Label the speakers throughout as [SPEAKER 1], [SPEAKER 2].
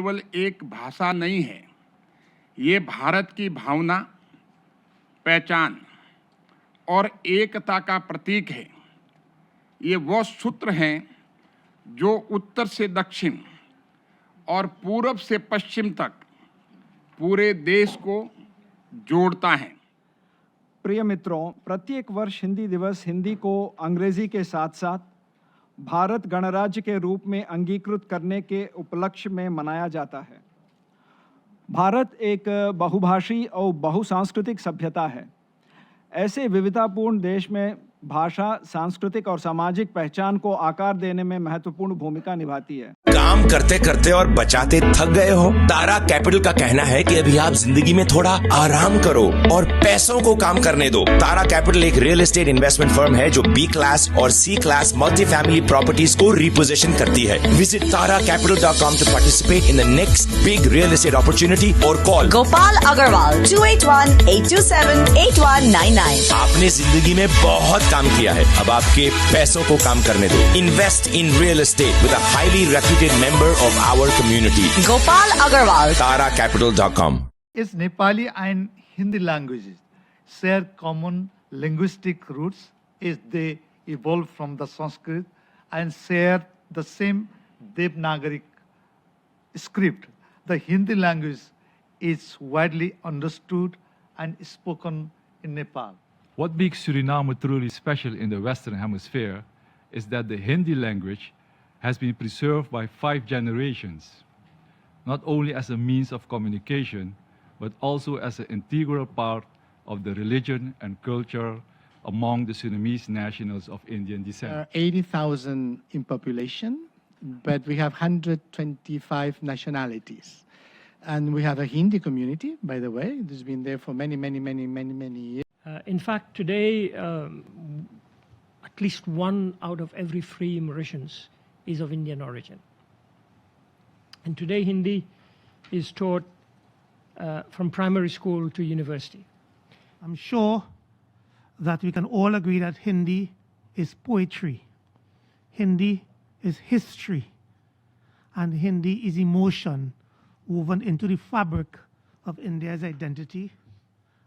[SPEAKER 1] केवल एक भाषा नहीं है, ये भारत की भावना, पहचान और एकता का प्रतीक है। ये वो सूत्र हैं जो उत्तर से दक्षिण और पूरब से पश्चिम तक पूरे देश को जोड़ता है।
[SPEAKER 2] प्रिय मित्रों, प्रत्येक वर्ष हिंदी दिवस हिंदी को अंग्रेजी के साथ साथ भारत गणराज्य के रूप में अंगीकृत करने के उपलक्ष्य में मनाया जाता है। भारत एक बहुभाषी और बहुसांस्कृतिक सभ्यता है। ऐसे विविधतापूर्ण देश में भाषा, सांस्कृतिक और सामाजिक पहचान को आकार देने में महत्वपूर्ण भूमिका निभाती है।
[SPEAKER 3] काम करते करते और बचाते थक गए हो? तारा कैपिटल का कहना है कि अभी आप जिंदगी में थोड़ा आराम करो और पैसों को काम करने दो। तारा कैपिटल एक रियल एस्टेट इन्वेस्टमेंट फर्म है जो बी क्लास और सी क्लास मल्टी फैमिली प्रॉपर्टीज को रिपोजिशन करती है। Visit taracapital.com to participate in the next big real estate opportunity और कॉल
[SPEAKER 4] गोपाल अग्रवाल 281-827-8199।
[SPEAKER 3] आपने जिंदगी में बहुत काम किया है, अब आपके पैसों को काम करने दो। Invest in real estate with a highly reputed member of our community.
[SPEAKER 4] Gopal Agrawal.
[SPEAKER 3] taracapital.com।
[SPEAKER 5] Is Nepali and Hindi languages share common linguistic roots as they evolved from the Sanskrit and share the same Devanagari script. The Hindi language is widely understood and spoken in Nepal.
[SPEAKER 6] What makes Suriname truly special in the Western Hemisphere is that the Hindi language has been preserved by 5 generations, not only as a means of communication, but also as an integral part of the religion and culture among the Surinamese nationals of Indian descent.
[SPEAKER 7] 80,000 in population, but we have 125 nationalities. And we have a Hindi community, by the way. It's been there for many years.
[SPEAKER 8] In fact, today, at least 1 out of every 3 Mauritians is of Indian origin. And today, Hindi is taught from primary school to university.
[SPEAKER 9] I'm sure that we can all agree that Hindi is poetry, Hindi is history, and Hindi is emotion woven into the fabric of India's identity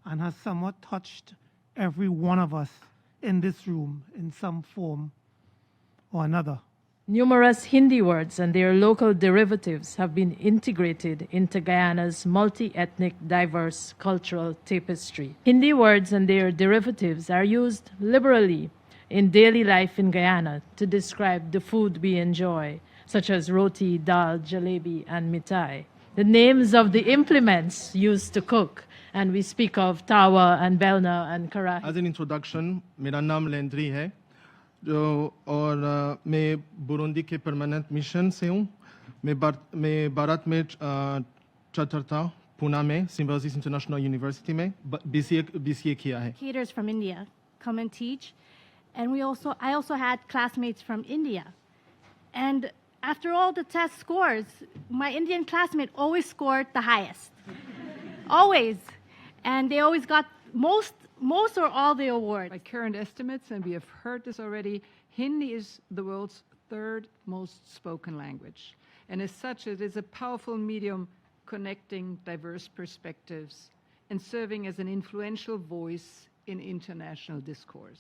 [SPEAKER 9] and has somewhat touched every one of us in this room in some form or another.
[SPEAKER 10] Numerous Hindi words and their local derivatives have been integrated into Guyana's multi-ethnic, diverse cultural tapestry. Hindi words and their derivatives are used liberally in daily life in Guyana to describe the food we enjoy, such as roti, dal, jalebi, and mithai. The names of the implements used to cook, and we speak of tawa and belna and karahi.
[SPEAKER 11] As an introduction, मेरा नाम लेंद्री है और मैं Burundi के permanent mission से हूँ। मैं भारत में चतुर्था पुणे में सिम्बायोसिस इंटरनेशनल यूनिवर्सिटी में BCA किया है।
[SPEAKER 12] Educators from India come and teach, and I also had classmates from India, and after all the test scores, my Indian classmate always scored the highest, always, and they always got most or all the awards.
[SPEAKER 13] By current estimates, and we have heard this already, Hindi is the world's 3rd most spoken language. And as such, it is a powerful medium connecting diverse perspectives and serving as an influential voice in international discourse.